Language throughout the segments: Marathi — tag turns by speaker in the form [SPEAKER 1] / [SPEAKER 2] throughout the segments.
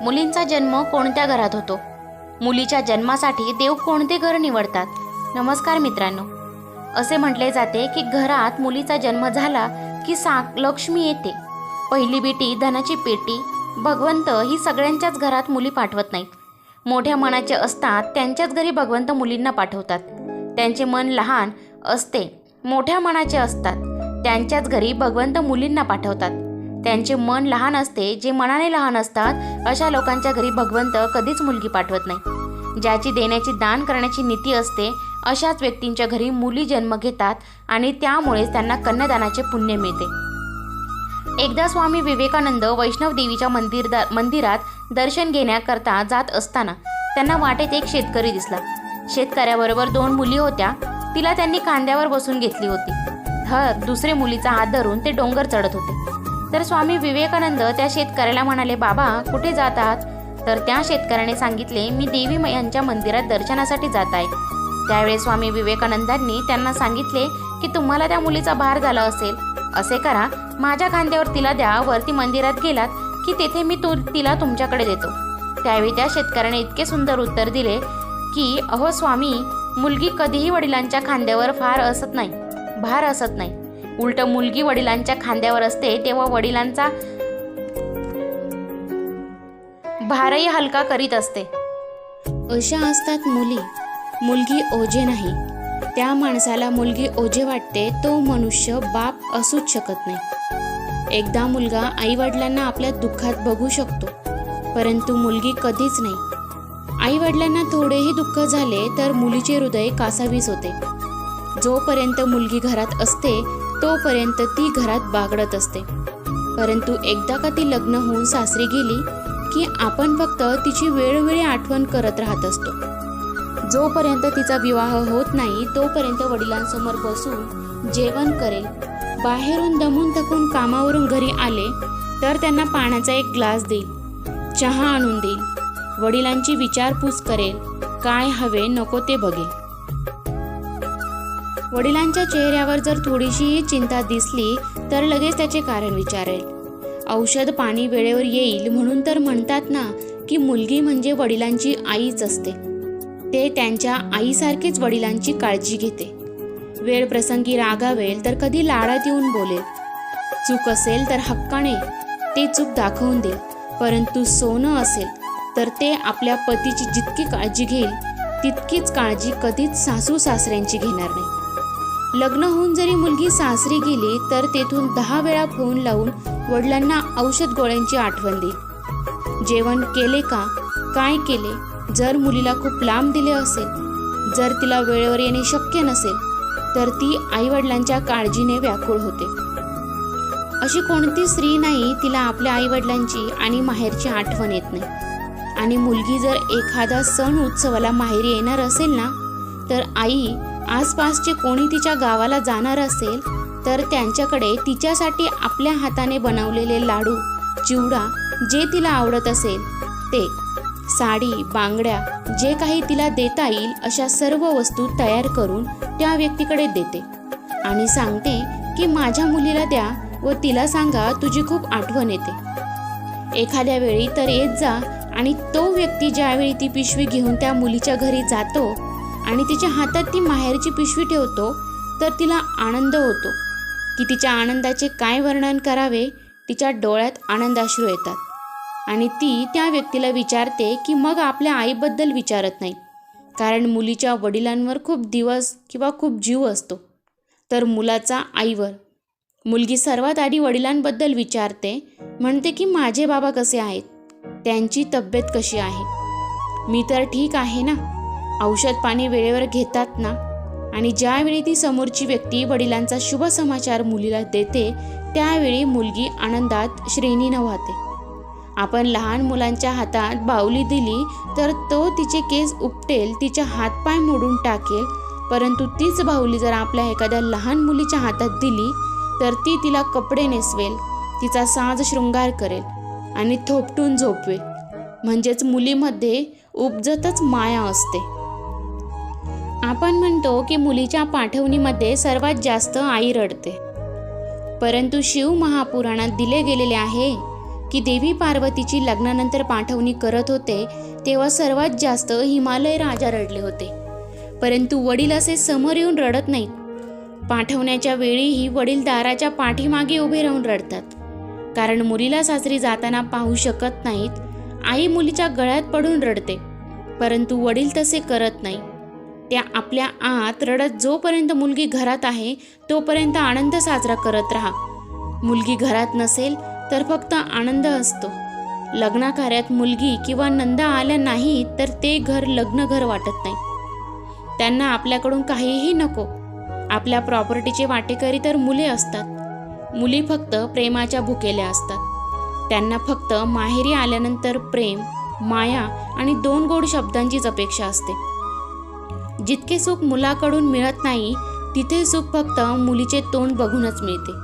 [SPEAKER 1] मुलींचा जन्म कोणत्या घरात होतो? मुलीच्या जन्मासाठी देव कोणते घर निवडतात? नमस्कार मित्रांनो. असे म्हटले जाते की घरात मुलीचा जन्म झाला की लक्ष्मी येते. पहिली बेटी धनाची पेटी. भगवंत ही सगळ्यांच्याच घरात मुली पाठवत नाहीत. मोठ्या मनाचे असतात त्यांच्याच घरी भगवंत मुलींना पाठवतात. त्यांचे मन लहान असते, मोठ्या मनाचे असतात त्यांच्याच घरी भगवंत मुलींना पाठवतात. त्यांचे मन लहान असते, जे मनाने लहान असतात अशा लोकांच्या घरी भगवंत कधीच मुलगी पाठवत नाही. ज्याची देण्याची दान करण्याची नीती असते अशाच व्यक्तींच्या घरी मुली जन्म घेतात आणि त्यामुळेच त्यांना कन्यादानाचे पुण्य मिळते. एकदा स्वामी विवेकानंद वैष्णव देवीच्या मंदिरात दर्शन घेण्याकरता जात असताना त्यांना वाटेत एक शेतकरी दिसला. शेतकऱ्याबरोबर 2 मुली होत्या. तिला त्यांनी खांद्यावर बसून घेतली होती. दुसरे मुलीचा हात धरून ते डोंगर चढत होते. तर स्वामी विवेकानंद त्या शेतकऱ्याला म्हणाले, बाबा कुठे जात आहात? तर त्या शेतकऱ्याने सांगितले, मी देवी यांच्या मंदिरात दर्शनासाठी जात आहे. त्यावेळी स्वामी विवेकानंदांनी त्यांना सांगितले की तुम्हाला त्या मुलीचा भार झाला असेल, असे करा, माझ्या खांद्यावर तिला द्या. वरती मंदिरात गेलात की तेथे मी तिला तुमच्याकडे देतो. त्यावेळी त्या शेतकऱ्याने इतके सुंदर उत्तर दिले की अहो स्वामी, मुलगी कधीही वडिलांच्या खांद्यावर भार असत नाही. उलट मुलगी वडिलांच्या खांद्यावर असते तेव्हा वडिलांचा भारही हलका करीत असते. अशा असतात मुली. मुलगी ओझे नाही. त्या माणसाला मुलगी ओझे वाटते तो मनुष्य बाप असूच शकत नाही. एकदा मुलगा आईवडिलांना आपल्या दुःखात बघू शकतो, परंतु मुलगी कधीच नाही. आईवडिलांना थोडेही दुःख झाले तर मुलीचे हृदय कासावीस होते. जोपर्यंत मुलगी घरात असते तोपर्यंत ती घरात बागडत असते. परंतु एकदा का ती लग्न होऊन सासरी गेली की आपण फक्त तिची वेळोवेळी आठवण करत राहत असतो. जोपर्यंत तिचा विवाह होत नाही तोपर्यंत वडिलांसमोर बसून जेवण करेल. बाहेरून दमून थकून कामावरून घरी आले तर त्यांना पाण्याचा एक ग्लास देईल, चहा आणून देईल, वडिलांची विचारपूस करेल, काय हवे नको ते बघेल. वडिलांच्या चेहऱ्यावर जर थोडीशीही चिंता दिसली तर लगेच त्याचे कारण विचारेल. औषध पाणी वेळेवर येईल म्हणून तर म्हणतात ना की मुलगी म्हणजे वडिलांची आईच असते. ते त्यांच्या आईसारखीच वडिलांची काळजी घेते. वेळ प्रसंगी रागावेल तर कधी लाडात येऊन बोलेल. चूक असेल तर हक्काने ते चूक दाखवून देईल. परंतु सोनं असेल तर ते आपल्या पतीची जितकी काळजी घेईल तितकीच काळजी कधीच सासू सासऱ्यांची घेणार नाही. लग्न होऊन जरी मुलगी सासरी गेली तर तेथून 10 वेळा फोन लावून वडिलांना औषध गोळ्यांची आठवण देईल. जेवण केले का, काय केले, जर मुलीला खूप लांब दिले असेल, जर तिला वेळेवर येणे शक्य नसेल तर ती आईवडिलांच्या काळजीने व्याकुळ होते. अशी कोणती स्त्री नाही तिला आपल्या आईवडिलांची आणि माहेरची आठवण येत नाही. आणि मुलगी जर एखादा सण उत्सवाला माहेरी येणार असेल ना तर आई आसपासचे कोणी तिच्या गावाला जाणार असेल तर त्यांच्याकडे तिच्यासाठी आपल्या हाताने बनवलेले लाडू, चिवडा, जे तिला आवडत असेल ते, साडी, बांगड्या, जे काही तिला देता येईल अशा सर्व वस्तू तयार करून त्या व्यक्तीकडे देते आणि सांगते की माझ्या मुलीला द्या व तिला सांगा तुझी खूप आठवण येते. एखाद्या वेळी तर येत जा आणि तो व्यक्ती ज्यावेळी ती पिशवी घेऊन त्या मुलीच्या घरी जातो आणि तिच्या हातात ती माहेरची पिशवी ठेवतो तर तिला आनंद होतो की तिच्या आनंदाचे काय वर्णन करावे. तिच्या डोळ्यात आनंदाश्रू येतात आणि ती त्या व्यक्तीला विचारते की मग आपल्या आईबद्दल विचारत नाही, कारण मुलीच्या वडिलांवर खूप दिवस किंवा खूप जीव असतो, तर मुलाचा आईवर. मुलगी सर्वात आधी वडिलांबद्दल विचारते, म्हणते की माझे बाबा कसे आहेत, त्यांची तब्येत कशी आहे, मी तर ठीक आहे ना, औषध पाणी वेळेवर घेतात ना. आणि ज्यावेळी ती समोरची व्यक्ती वडिलांचा शुभ समाचार मुलीला देते त्यावेळी मुलगी आनंदात श्रेणीनं वाहते. आपण लहान मुलांच्या हातात बाहुली दिली तर तो तिचे केस उपटेल, तिचे हातपाय मोडून टाकेल. परंतु तीच बाहुली जर आपल्या एखाद्या लहान मुलीच्या हातात दिली तर ती तिला कपडे नेसवेल, तिचा साज शृंगार करेल आणि थोपटून झोपवेल. म्हणजेच मुलीमध्ये उपजतच माया असते. आपण म्हणतो की मुलीच्या पाठवणीमध्ये सर्वात जास्त आई रडते, परंतु शिव महापुराणात दिले गेलेले आहे की देवी पार्वतीची लग्नानंतर पाठवणी करत होते तेव्हा सर्वात जास्त हिमालय राजा रडले होते, परंतु वडील असे समोर येऊन रडत नाहीत। पाठवण्याच्या वेळीही वडील दाराच्या पाठीमागे उभे राहून रडतात, कारण मुलीला सासरी जाताना पाहू शकत नाहीत। आई मुलीच्या गळ्यात पडून रडते, परंतु वडील तसे करत नाही। त्या आपल्या आत रडत जोपर्यंत मुलगी घरात आहे तोपर्यंत आनंद साजरा करत राहा। मुलगी घरात नसेल तर फक्त आनंद असतो। लग्नाकार्यात मुलगी किंवा नंदा आल्या नाहीत तर ते घर लग्न घर वाटत नाही। त्यांना आपल्याकडून काहीही नको। आपल्या प्रॉपर्टीचे वाटेकरी तर मुले असतात। मुली फक्त प्रेमाच्या भुकेल्या असतात। त्यांना फक्त माहेरी आल्यानंतर प्रेम, माया आणि 2 गोड शब्दांचीच अपेक्षा असते। जितके सुख मुलाकडून मिळत नाही तिथे सुख फक्त मुलीचे तोंड बघूनच मिळते।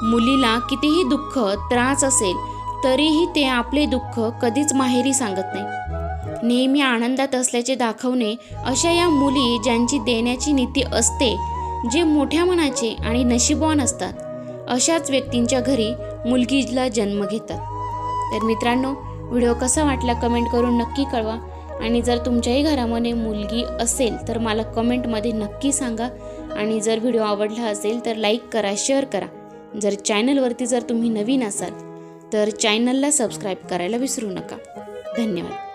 [SPEAKER 1] मुलीला कितीही दुःख त्रास असेल तरीही ते आपले दुःख कधीच माहेरी सांगत नाही। नेहमी आनंदात असल्याचे दाखवणे अशा या मुली ज्यांची देण्याची नीती असते, जे मोठ्या मनाचे आणि नशीबवान असतात, अशाच व्यक्तींच्या घरी मुलगीला जन्म घेतात। तर मित्रांनो, व्हिडिओ कसा वाटला कमेंट करून नक्की कळवा, आणि जर तुमच्याही घरामध्ये मुलगी असेल तर मला कमेंटमध्ये नक्की सांगा। आणि जर व्हिडिओ आवडला असेल तर लाईक करा, शेअर करा। जर चॅनलवरती जर तुम्ही नवीन असाल तर चॅनलला सबस्क्राईब करायला विसरू नका। धन्यवाद।